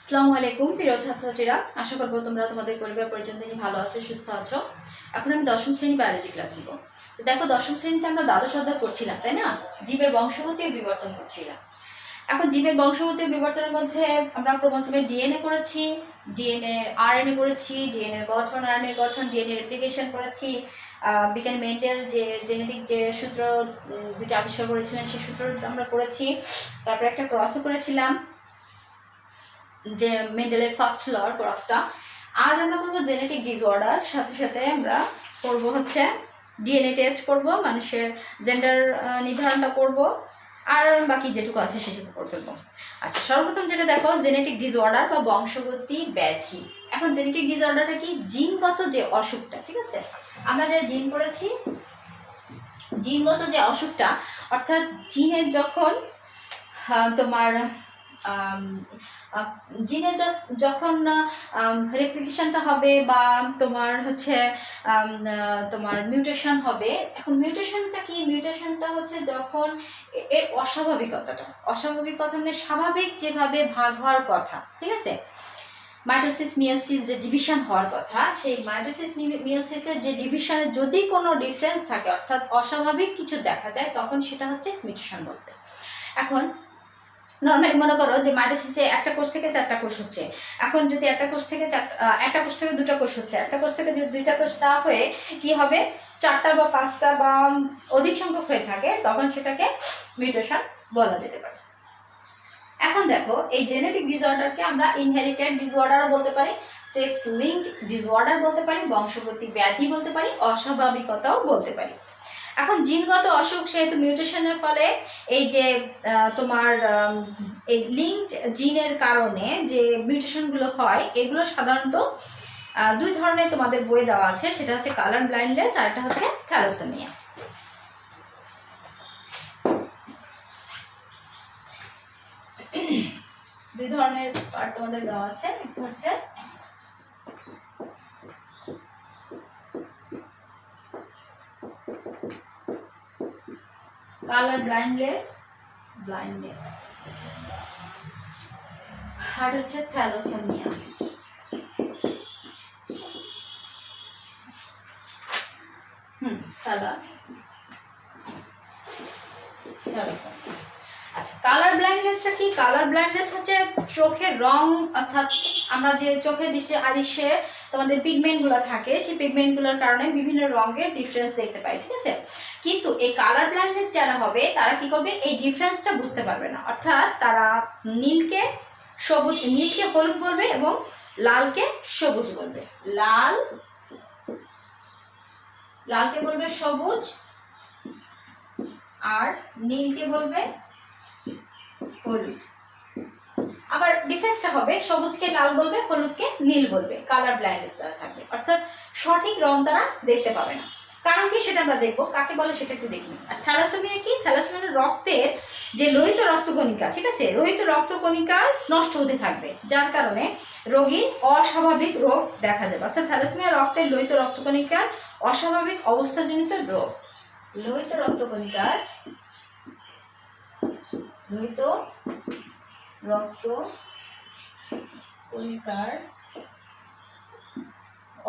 আসসালামু আলাইকুম প্রিয় ছাত্রছাত্রীরা, আশা করব তোমরা তোমাদের পরিবার পরিজন থেকে ভালো আছো, সুস্থ আছো। এখন আমি দশম শ্রেণী বায়োলজি ক্লাস নিব। তো দেখো, দশম শ্রেণীতে আমরা দ্বাদশ অধ্যায় করছিলাম, তাই না? জীবের বংশগতি ও বিবর্তন করছিলাম। এখন জীবের বংশগতি ও বিবর্তনের মধ্যে আমরা প্রথমে ডিএনএ করেছি, ডিএনএ আরএনএ করেছি, ডিএনএ গঠন, আরএনএ গঠন, ডিএনএ রেপ্লিকেশন করেছি। বিজ্ঞানী মেন্ডেল যে জেনেটিক যে সূত্র দুটো আবিষ্কার করেছিলেন সেই সূত্র আমরা করেছি। তারপরে একটা ক্রসও করেছিলাম, যে মেন্ডেলের ফার্স্ট লর ক্রসটা। আজ আমরা করবো জেনেটিক ডিসঅর্ডার, সাথে সাথে আমরা করবো হচ্ছে ডিএনএ টেস্ট করব, মানুষের জেন্ডার নির্ধারণটা করব, আর বাকি যেটুকু আছে সেটুকু করে ফেলবো। আচ্ছা, সর্বপ্রথম যেটা দেখো, জেনেটিক ডিসঅর্ডার বা বংশগতি ব্যাধি। এখন জেনেটিক ডিসঅর্ডারটা কি? জিনগত যে অসুখটা, ঠিক আছে? আমরা যে জিন পড়েছি, জিনগত যে অসুখটা, অর্থাৎ জিনের যখন তোমার জিনে যখন রেপ্লিকেশনটা হবে বা তোমার হচ্ছে তোমার মিউটেশন হবে। এখন মিউটেশনটা কি? মিউটেশনটা হচ্ছে যখন এর অস্বাভাবিকতা মানে স্বাভাবিক যেভাবে ভাগ হওয়ার কথা, ঠিক আছে? মাইটোসিস মিওসিস যে ডিভিশন হওয়ার কথা, সেই মাইটোসিস মিওসিসের যে ডিভিশনে যদি কোনো ডিফারেন্স থাকে, অর্থাৎ অস্বাভাবিক কিছু দেখা যায়, তখন সেটা হচ্ছে মিউটেশন বলতে। এখন নর্মালি মনে করো যে মাইটোসিসে একটা কোষ থেকে 4টা কোষ হচ্ছে। এখন যদি একটা কোষ থেকে 2টা কোষ হচ্ছে, একটা কোষ থেকে যদি 2টা কোষ না হয়ে কি হবে, 4টা বা 5টা বা অধিক সংখ্যক হয়ে থাকে, তখন সেটাকে মিউটেশন বলা যেতে পারে। এখন দেখো, এই জেনেটিক ডিসঅর্ডারকে আমরা ইনহেরিটেড ডিসঅর্ডারও বলতে পারি, সেক্স লিঙ্কড ডিসঅর্ডার বলতে পারি, বংশগতি ব্যাধি বলতে পারি, অস্বাভাবিকতাও বলতে পারি। এখন জিনগত অসুখ, সেহেতু মিউটেশনের ফলে এই যে তোমার এই লিঙ্কড জিনের কারণে যে মিউটেশনগুলো হয়, এগুলো সাধারণত দুই ধরনের তোমাদের বইয়ে দেওয়া আছে। সেটা হচ্ছে কালার ব্লাইন্ডনেস আর একটা হচ্ছে থ্যালাসেমিয়া। দুই ধরনের পার্ট তোমাদের দেওয়া আছে। একটা হচ্ছে কালার ব্লাইন্ডনেস আর হচ্ছে থ্যালাসেমিয়া। আচ্ছা, কালার ব্লাইন্ডনেসটা কি? কালার ব্লাইন্ডনেস হচ্ছে চোখের রং, অর্থাৎ আমরা যে চোখের দৃষ্টি আরিশে তোমাদের পিগমেন্টগুলো থাকে, সেই পিগমেন্টগুলোর কারণে বিভিন্ন রঙের ডিফারেন্স দেখতে পাই, ঠিক আছে? কিন্তু এই কালার ব্লাইন্ডনেস যারা হবে, তারা কি করবে? এই ডিফারেন্সটা বুঝতে পারবে না। অর্থাৎ তারা নীলকে হলুদ বলবে এবং লালকে সবুজ বলবে। লালকে বলবে সবুজ আর নীলকে বলবে হলুদ। আবার ডিফারেন্সটা হবে, সবুজকে লাল বলবে, হলুদকে নীল বলবে। কালার ব্লাইন্ডনেস তারা থাকবে, অর্থাৎ সঠিক রং তারা দেখতে পাবে না। কারণ কি, সেটা আমরা দেখবো। কাকে বলে সেটা একটু দেখি। আর থ্যালাসেমিয়া কি? থ্যালাসেমিয়া রক্তের যে লোহিত রক্তকণিকা, ঠিক আছে, লোহিত রক্তকণিকা নষ্ট হতে থাকবে, যার কারণে রোগীর অস্বাভাবিক রোগ দেখা যাবে। অর্থাৎ থ্যালাসেমিয়া রক্তের লোহিত রক্তকণিকার অস্বাভাবিক অবস্থাজনিত রোগ। লোহিত রক্তকণিকার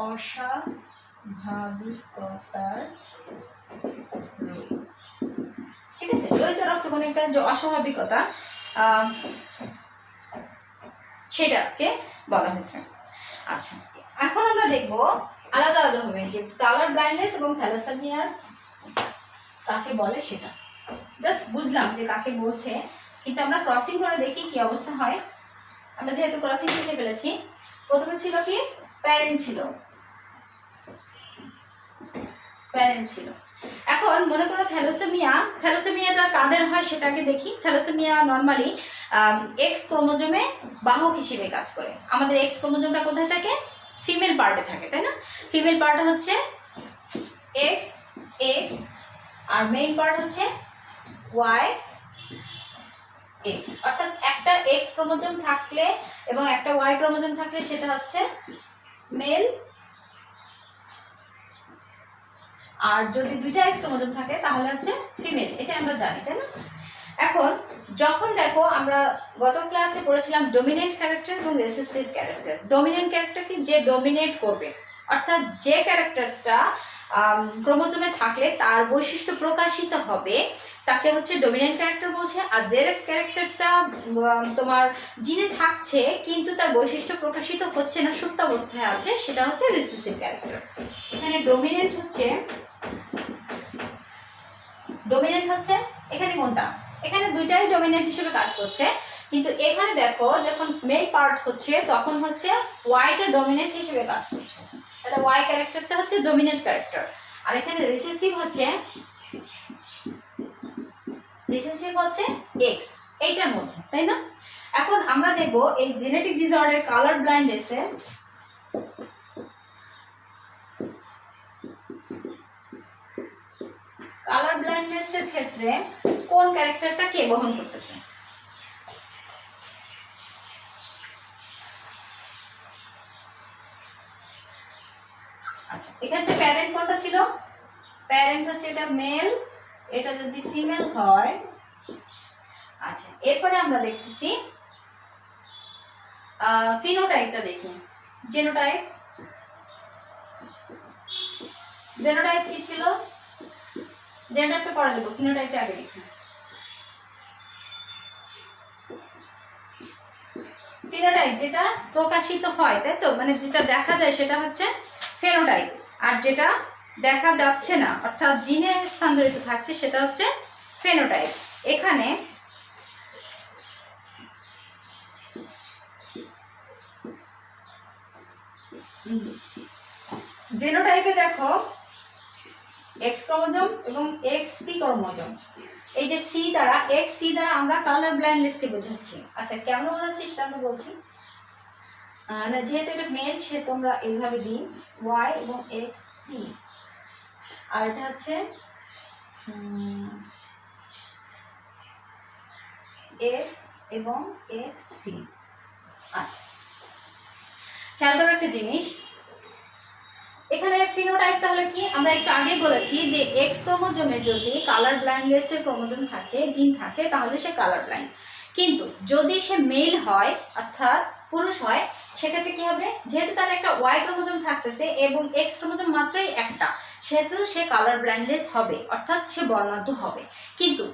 অস্বাভাবিকতার রোগ, ঠিক আছে? লোহিত রক্তকণিকার যে অস্বাভাবিকতা, সেটাকে বলা হয়েছে। আচ্ছা, এখন আমরা দেখবো আলাদা আলাদা হবে যে কালার ব্লাইন্ডনেস এবং থ্যালাসেমিয়ার কাকে বলে সেটা। জাস্ট বুঝলাম যে কাকে বলছে, কিন্তু আমরা ক্রসিং করে দেখি কি অবস্থা হয়। আমরা যেহেতু ক্রসিং শিখে ফেলেছি, প্রথমে ছিল কি? প্যারেন্ট ছিল। এখন মনে করো থ্যালাসেমিয়াটা কাদের হয় সেটাকে দেখি। থ্যালাসেমিয়া নর্মালি এক্স ক্রোমোজোমে বাহক হিসেবে কাজ করে। আমাদের এক্স ক্রোমোজোমটা কোথায় থাকে? ফিমেল পার্টে থাকে, তাই না? ফিমেল পার্ট হচ্ছে এক্স আর মেল পার্ট হচ্ছে ওয়াই এক্স। অর্থাৎ একটা এক্স ক্রোমোজোম থাকলে এবং একটা ওয়াই ক্রোমোজোম থাকলে সেটা হচ্ছে মেল, আর যদি দুইটা এক্স ক্রোমোজোম থাকে তাহলে হচ্ছে ফিমেল। এটা আমরা জানি, তাই না? এখন যখন দেখো আমরা গত ক্লাসে পড়েছিলাম ডমিনেন্ট ক্যারেক্টার এবং রিসেসিভ ক্যারেক্টার। ডমিনেন্ট ক্যারেক্টার কি, যে ডমিনেট করবে, অর্থাৎ যে ক্যারেক্টারটা ক্রোমোজোমে থাকলে তার বৈশিষ্ট্য প্রকাশিত হবে তাকে হচ্ছে ডমিনেন্ট ক্যারেক্টার বলছে। আর যে ক্যারেক্টারটা তোমার জিনে থাকছে কিন্তু তার বৈশিষ্ট্য প্রকাশিত হচ্ছে না, সুপ্তাবস্থায় আছে, সেটা হচ্ছে রিসেসিভ ক্যারেক্টার। এখানে ডমিনেন্ট হচ্ছে এখানে কোনটা, এখানে দুইটাই ডমিনেন্ট হিসেবে কাজ করছে, কিন্তু এখানে দেখো যখন মেল পার্ট হচ্ছে তখন হচ্ছে ওয়াইটা ডমিনেন্ট হিসেবে কাজ করছে, তাহলে ওয়াই ক্যারেক্টারটা হচ্ছে ডমিনেন্ট ক্যারেক্টার। আর এখানে রিসেসিভ হচ্ছে এক্স, এইটার মধ্যে, তাই না? এখন আমরা দেখবো এই জেনেটিক ডিসঅর্ডার কালার ব্লাইন্ডনেসে এর ক্ষেত্রে কোন ক্যারেক্টারটা কে বহন করতেছে। আচ্ছা, এক্ষেত্রে প্যারেন্ট কোনটা ছিল? প্যারেন্ট হচ্ছে এটা মেল, এটা যদি ফিমেল হয়। আচ্ছা, এরপরে আমরা দেখতেছি ফিনোটাইপটা দেখি। জেনোটাইপ কি ছিল? জেনোটাইপটা পরে দেবো, ফিনোটাইপটা আগে লিখি। ফিনোটাইপ যেটা প্রকাশিত হয়, তাই তো, মানে যেটা দেখা যায় সেটা হচ্ছে ফেনোটাইপ, আর যেটা দেখা যাচ্ছে না অর্থাৎ জিনে স্থানান্তরিত থাকছে সেটা হচ্ছে ফেনোটাইপ। এখানে জেনোটাইপে দেখো এক্স ক্রোমোজোম এবং এক্স সি ক্রোমোজোম, এই যে সি দ্বারা আমরা কালার ব্লাইন্ডনেসকে বোঝাচ্ছি। আচ্ছা, কেমন বোঝাচ্ছি সেটা আমরা বলছি না, যেহেতু এটা মেল সেহেতু আমরা এইভাবে দিই ওয়াই এবং এক্স সি, আর এটা হচ্ছে এক্স এবং এক্স সি। আচ্ছা, খেয়াল করার একটা জিনিস, এখানে ফিনোটাইপ তাহলে কি, আমরা একটু আগে বলেছি যে এক্স ক্রোমোজোমে যদি কালার ব্লাইন্ডনেসের ক্রোমোজোম থাকে, জিন থাকে, তাহলে সে কালার ব্লাইন্ড। কিন্তু যদি সে মেল হয় অর্থাৎ পুরুষ হয়, সেক্ষেত্রে কি হবে, যেহেতু তার একটা ওয়াই ক্রোমোজোম থাকতেছে এবং এক্স ক্রোমোজোম মাত্রই একটা, সেহেতু সে কালার ব্লাইন্ডনেস হবে, অর্থাৎ সে বর্ণাঢ্য হবে। কিন্তু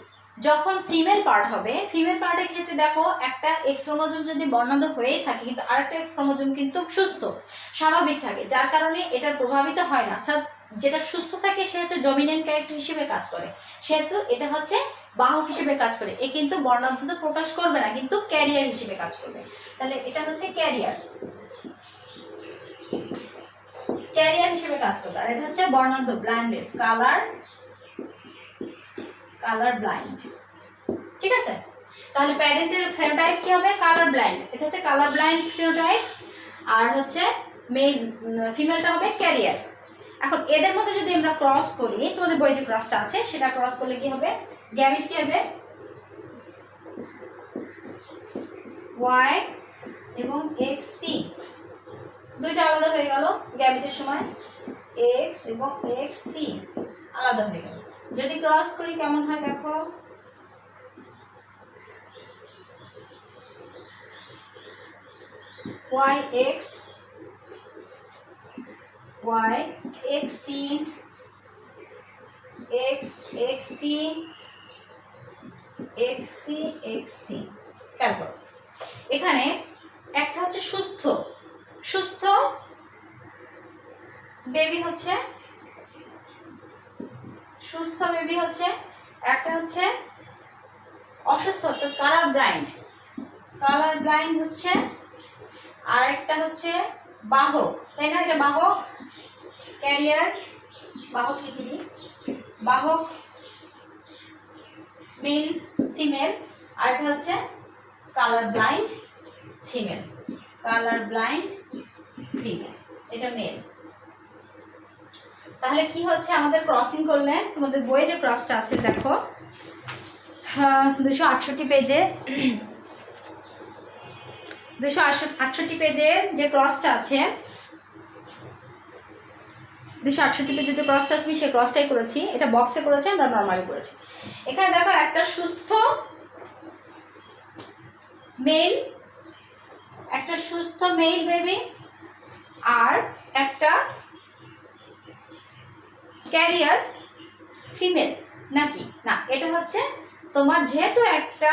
যখন ফিমেল পার্ট হবে, ফিমেল পার্টের ক্ষেত্রে দেখো একটা এক্স ক্রোমোজোম যদি বর্ণাঢ্য হয়েই থাকে কিন্তু আরেকটা এক্স ক্রোমোজোম কিন্তু সুস্থ স্বাভাবিক থাকে, যার কারণে এটা প্রভাবিত হয় না, অর্থাৎ যেটা সুস্থ থাকে সে হচ্ছে ডমিনেন্ট ক্যারেক্টার হিসেবে কাজ করে, সেহেতু এটা হচ্ছে বাহক হিসেবে কাজ করে। এ কিন্তু বর্ণাঢ্যতা প্রকাশ করবে না, কিন্তু ক্যারিয়ার হিসেবে কাজ করবে। তাহলে এটা হচ্ছে ক্যারিয়ার হিসেবে কাজ করবে, আর এটা হচ্ছে বর্ণাঢ্য ব্লাইন্ডনেস, কালার ব্লাইন্ড। ঠিক আছে, তাহলে প্যারেন্টের ফেনোটাইপ কি হবে? কালার ব্লাইন্ড, এটা হচ্ছে কালার ব্লাইন্ড ফেনোটাইপ, আর হচ্ছে ফিমেলটা হবে ক্যারিয়ার। এখন এদের মধ্যে যদি আমরা ক্রস করি, তোমাদের বই যে ক্রসটা আছে সেটা ক্রস করলে কি হবে? গ্যামিট কি হবে? ওয়াই এবং এক্স সি, দুইটা আলাদা হয়ে গেল গ্যামিটের সময়, এক্স এবং এক্স সি আলাদা হয়ে গেল। যদি ক্রস করি কেমন হয় দেখো, Y X C, X C, X C. তারপর এখানে একটা হচ্ছে সুস্থ বেবি হচ্ছে, একটা হচ্ছে অসুস্থ অর্থাৎ কালার ব্লাইন্ড হচ্ছে, আর একটা হচ্ছে বাহক, তাই না? এটা বাহক, ক্যারিয়ার, বাহক লিখে দিই, বাহক মেল ফিমেল, আর এটা হচ্ছে কালার ব্লাইন্ড ফিমেল, এটা মেল। তাহলে কি হচ্ছে আমাদের ক্রসিং করলে, তোমাদের বইয়ে যে ক্রসটা আছে দেখো 268 পেজে, 268 পেজে যে ক্রসটা আছে, 268 পেজে যে ক্রসটা আছে আমি সেই ক্রসটাই করেছি, এটা বক্সে করেছি, আমরা নর্মালি করেছি। এখানে দেখো একটা সুস্থ মেল, একটা সুস্থ মেল বেবি, আর একটা ক্যারিয়ার ফিমেল, নাকি না এটা হচ্ছে তোমার যেহেতু একটা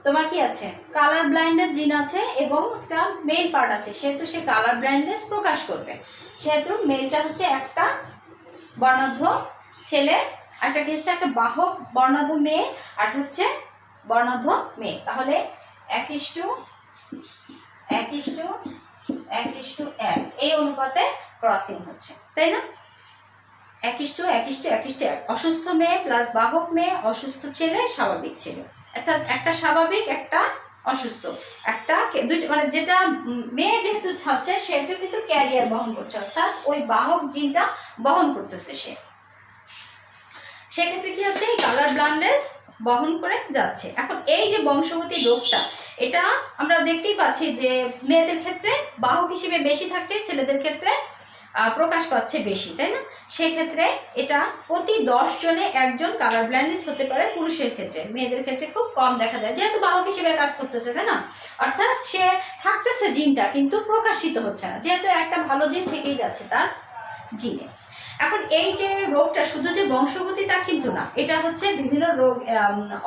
তোমার কি আছে কালার ব্লাইন্ডের জিন আছে এবং একটা মেল পার্ট আছে, সেহেতু সে কালার ব্লাইন্ডনেস প্রকাশ করবে, সেহেতু মেলটা হচ্ছে একটা বর্ণাঢ্য ছেলে, একটা কি হচ্ছে একটা বাহক বর্ণাঢ্য মেয়ে, আর হচ্ছে বর্ণাঢ্য মেয়ে। তাহলে 1:1:1:1 এই অনুপাতে ক্রসিং হচ্ছে, তাই না? 1:1:1:1 অসুস্থ মেয়ে প্লাস বাহক মেয়ে, অসুস্থ ছেলে, স্বাভাবিক ছেলে, অর্থাৎ একটা স্বাভাবিক একটা অসুস্থ, একটা দুইটা মানে যেটা মেয়ে যেহেতু হচ্ছে সেটা কিন্তু ক্যারিয়ার বহন করছে, অর্থাৎ ওই বাহক জিনটা বহন করতেছে সে, সেক্ষেত্রে কি হচ্ছে এই কালার ব্লাইন্ডনেস বহন করে যাচ্ছে। এখন এই যে বংশগতি রোগটা, এটা আমরা দেখতেই পাচ্ছি যে মেয়েদের ক্ষেত্রে বাহক হিসেবে বেশি থাকছে, ছেলেদের ক্ষেত্রে প্রকাশ পাচ্ছে বেশি, তাই না? সেক্ষেত্রে এটা প্রতি 10 জনে একজন কালার ব্লাইন্ডনেস হতে পারে পুরুষের ক্ষেত্রে, মেয়েদের ক্ষেত্রে খুব কম দেখা যায়, যেহেতু বাহক হিসেবে কাজ করতেছে, তাই না? অর্থাৎ সে থাকতেছে জিনটা কিন্তু প্রকাশিত হচ্ছে না, যেহেতু একটা ভালো জিন থেকেই যাচ্ছে তার জিনে। এখন এই যে রোগটা শুধু যে বংশগতি তা কিন্তু না, এটা হচ্ছে বিভিন্ন রোগ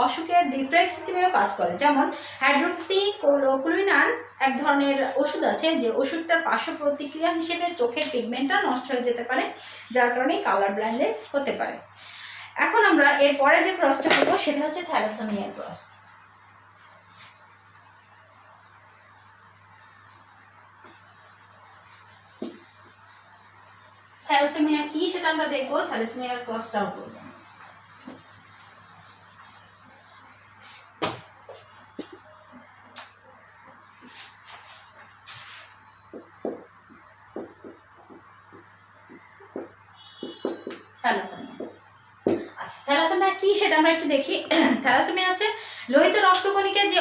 অসুখের ডিফারেন্স হিসেবেও কাজ করে। যেমন হাইড্রোক্সিক্লোরোকুইনান এক ধরনের ওষুধ আছে, যে ওষুধটার পার্শ্ব প্রতিক্রিয়া হিসেবে চোখের পিগমেন্টটা নষ্ট হয়ে যেতে পারে, যার কারণে কালার ব্লাইন্ডনেস হতে পারে। এখন আমরা এরপরে যে ক্রসটা করবো সেটা হচ্ছে থ্যালাসেমিয়া ক্রস। থ্যালাসেমিয়া কি সেটা আমরা দেখবো, থ্যালাসেমিয়ার ক্রসটাও করবো। আচ্ছা, থ্যালাসেমিয়া কি সেটা আমরা একটু দেখি। থ্যালাসেমিয়া হচ্ছে লোহিত রক্তকণিকায় যে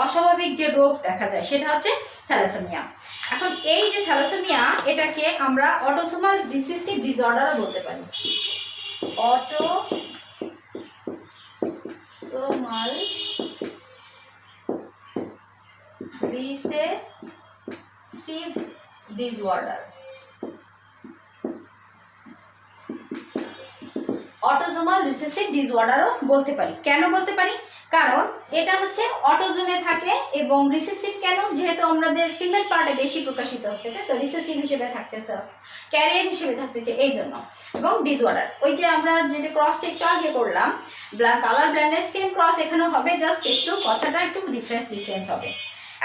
অস্বাভাবিক যে রোগ দেখা যায় সেটা হচ্ছে থ্যালাসেমিয়া। এখন এই যে থ্যালাসেমিয়া, এটাকে আমরা অটোসোমাল রিসেসিভ ডিসঅর্ডারও বলতে পারি। Autosomal recessive disorder, autosomal recessive ডিসঅর্ডারও বলতে পারি। কেন বলতে পারি? কারণ এটা হচ্ছে অটোজোমে থাকে এবং রিসেসিভ কেন, যেহেতু আমাদের ফিমেল পার্টে বেশি প্রকাশিত হচ্ছে, তাই তো রিসেসিভ হিসেবে থাকছে, ক্যারিয়ার হিসেবে থাকতেছে এই জন্য। এবং ডিসঅর্ডার, ওই যে আমরা যেটা ক্রসটা একটু আগে করলাম কালার ব্লাইন্ডনেস, সেম ক্রস এখানেও হবে, জাস্ট একটু কথাটা একটু ডিফারেন্স হবে।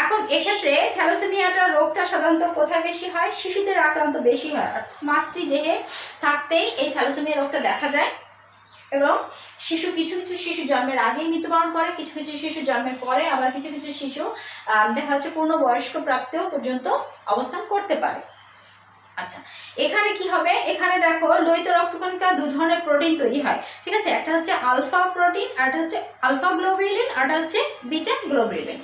এখন এক্ষেত্রে থ্যালাসেমিয়াটা রোগটা সাধারণত কোথায় বেশি হয়? শিশুদের আক্রান্ত বেশি হয়, মাতৃদেহে থাকতেই এই থ্যালাসেমিয়া রোগটা দেখা যায়। এবং কিছু কিছু শিশু জন্মের আগেই মৃত্যুবরণ করে, কিছু কিছু শিশু জন্মের পরে, আবার কিছু কিছু শিশু দেখা যাচ্ছে পূর্ণবয়স্ক প্রাপ্তিও পর্যন্ত অবস্থান করতে পারে। আচ্ছা, এখানে কি হবে? এখানে দেখো লোহিত রক্তকণিকা দু ধরনের প্রোটিন তৈরি হয়, ঠিক আছে? একটা হচ্ছে আলফা প্রোটিন, আর একটা হচ্ছে আলফা গ্লোবুলিন, আর একটা হচ্ছে বিটা গ্লোবুলিন।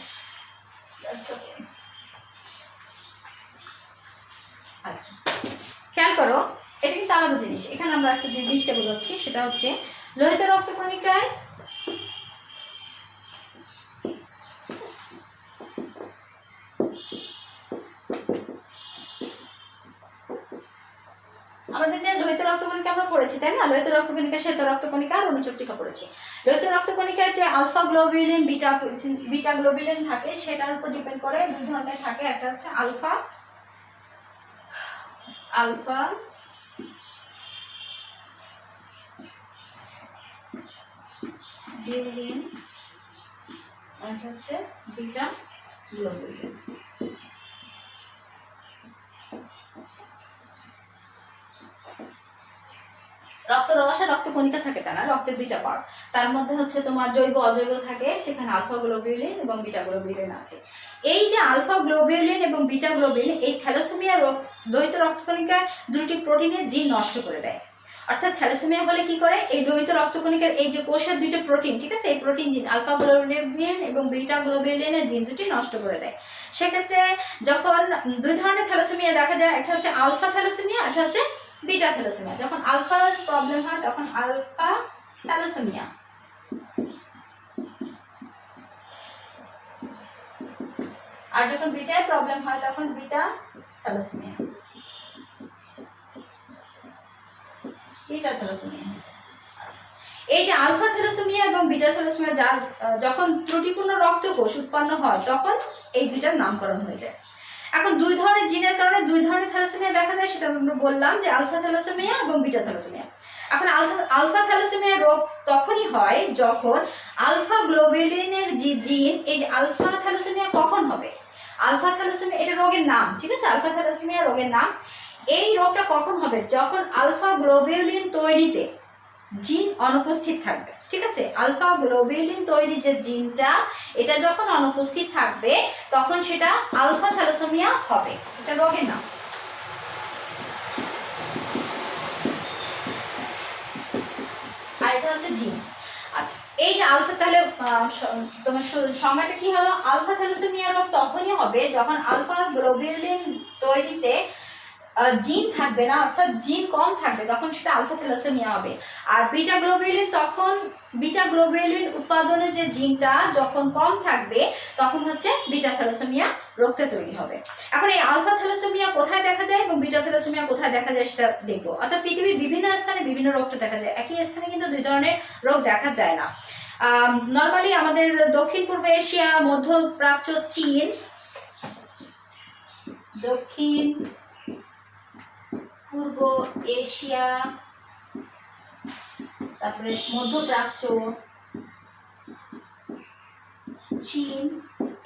আচ্ছা, খেয়াল করো, এটা কিন্তু আলাদা জিনিস। এখানে আমরা একটা যে জিনিসটা বোঝাচ্ছি সেটা হচ্ছে লোহিত রক্তকণিকায় আমাদের যে লোহিত রক্তকণিকা আমরা পড়েছি, তাই না? লোহিত রক্তকণিকা, শ্বেত রক্তকণিকা আর অনুচক্রিকা পড়েছি। লোহিত রক্তকণিকায় যে আলফা গ্লোবুলিন, বিটা গ্লোবুলিন থাকে, সেটার উপর ডিপেন্ড করে দুই ধরনের থাকে। একটা হচ্ছে আলফা গ্লোবুলিন, আর হচ্ছে বিটা গ্লোবুলিন। রক্ত রস আর রক্তকণিকা থাকে, তা না, রক্তের দুইটা পার্ট, তার মধ্যে হচ্ছে তোমার জৈব অজৈব থাকে, সেখানে আলফা গ্লোবুলিন এবং বিটা গ্লোবুলিন আছে। এই যে আলফা গ্লোবুলিন এবং বিটা গ্লোবুলিন এই থ্যালাসেমিয়া লোহিত রক্তকণিকায় দুটি প্রোটিনের জিন নষ্ট করে দেয়। অর্থাৎ থ্যালাসেমিয়া হলে কি করে, এই লোহিত রক্তকণিকার এই যে কোষের দুইটা প্রোটিন, ঠিক আছে, এই প্রোটিন জিন আলফা গ্লোবুলিন এবং বিটা গ্লোবুলিনের জিন দুটি নষ্ট করে দেয়। সেক্ষেত্রে যখন দুই ধরনের থ্যালাসেমিয়া দেখা যায়, একটা হচ্ছে আলফা থ্যালাসেমিয়া, একটা হচ্ছে বিটা থ্যালাসেমিয়া। যখন আলফার প্রবলেম হয় তখন আলফা থ্যালাসেমিয়া, আর যখন বিটায় প্রবলেম হয় তখন বিটা থ্যালাসেমিয়া, বিটা থ্যালাসেমিয়া। আচ্ছা, এই যে আলফা থ্যালাসেমিয়া এবং বিটা থ্যালাসেমিয়া যা যখন ত্রুটিপূর্ণ রক্তকোষ উৎপন্ন হয় তখন এই দুইটার নামকরণ হয়ে যায়। এখন দুই ধরনের জিনের কারণে দুই ধরনের থ্যালাসেমিয়া দেখা যায়, সেটা আমরা বললাম যে আলফা থ্যালাসেমিয়া এবং বিটা থ্যালাসেমিয়া। এখন আলফা থ্যালাসেমিয়া রোগ তখনই হয় যখন আলফা গ্লোবুলিনের যে জিন, এই যে আলফা থ্যালাসেমিয়া কখন হবে, আলফা থ্যালাসেমিয়া এটা রোগের নাম, ঠিক আছে, আলফা থ্যালাসেমিয়া রোগের নাম। এই রোগটা কখন হবে, যখন আলফা গ্লোবুলিন তৈরিতে জিন অনুপস্থিত থাকবে, ঠিক আছে, আলফা গ্লোবুলিন তৈরি যে জিনটা এটা যখন অনুপস্থিত থাকবে তখন সেটা আলফা থ্যালাসেমিয়া হবে, এটা রোগের নাম। আর এটা হচ্ছে জিন। আচ্ছা, এই যে আলফা, তাহলে তোমার সংজ্ঞাটা কি হলো, আলফা থ্যালাসেমিয়া রোগ তখনই হবে যখন আলফা গ্লোবুলিন তৈরিতে জিন থাকবে না, অর্থাৎ জিন কম থাকবে, তখন সেটা আলফা থ্যালাসেমিয়া হবে। আর বিটা গ্লোবুলিন, তখন বিটা গ্লোবুলিন উৎপাদনের যে জিনটা যখন কম থাকবে তখন হচ্ছে বিটা থ্যালাসেমিয়া রোগটা তৈরি হবে। এখন এই আলফা থ্যালাসেমিয়া কোথায় দেখা যায় এবং বিটা থ্যালাসেমিয়া কোথায় দেখা যায় সেটা দেখবো। অর্থাৎ পৃথিবীর বিভিন্ন স্থানে বিভিন্ন রোগটা দেখা যায়, একই স্থানে কিন্তু দুই ধরনের রোগ দেখা যায় না। নর্মালি আমাদের দক্ষিণ পূর্ব এশিয়া, মধ্যপ্রাচ্য, চীন, দক্ষিণ পূর্ব এশিয়া, তারপরে মধ্যপ্রাচ্য, চীন,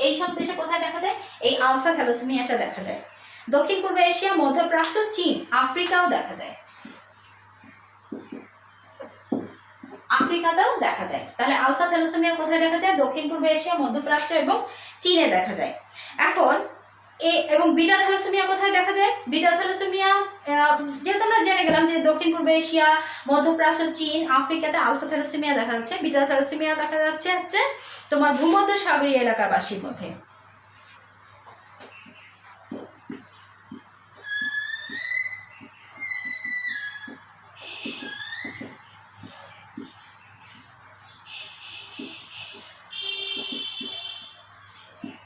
এইসব দেশে কোথায় দেখা যায় এই আলফা থ্যালাসেমিয়াটা দেখা যায়। দক্ষিণ পূর্ব এশিয়া, মধ্যপ্রাচ্য, চীন, আফ্রিকাও দেখা যায়, আফ্রিকাতেও দেখা যায়। তাহলে আলফা থ্যালাসেমিয়া কোথায় দেখা যায়, দক্ষিণ পূর্ব এশিয়া, মধ্যপ্রাচ্য এবং চীনে দেখা যায়। এখন এবং বিটা থ্যালাসেমিয়া কোথায় দেখা যায়, বিটা থ্যালাসেমিয়া যেহেতু আমরা জেনে গেলাম যে দক্ষিণ পূর্ব এশিয়া, মধ্যপ্রাচ্য, চীন, আফ্রিকাতে আলফা থ্যালাসেমিয়া দেখা যাচ্ছে, বিটা থ্যালাসেমিয়া দেখা যাচ্ছে হচ্ছে তোমার ভূমধ্যসাগরীয় এলাকার বাসীর মধ্যে।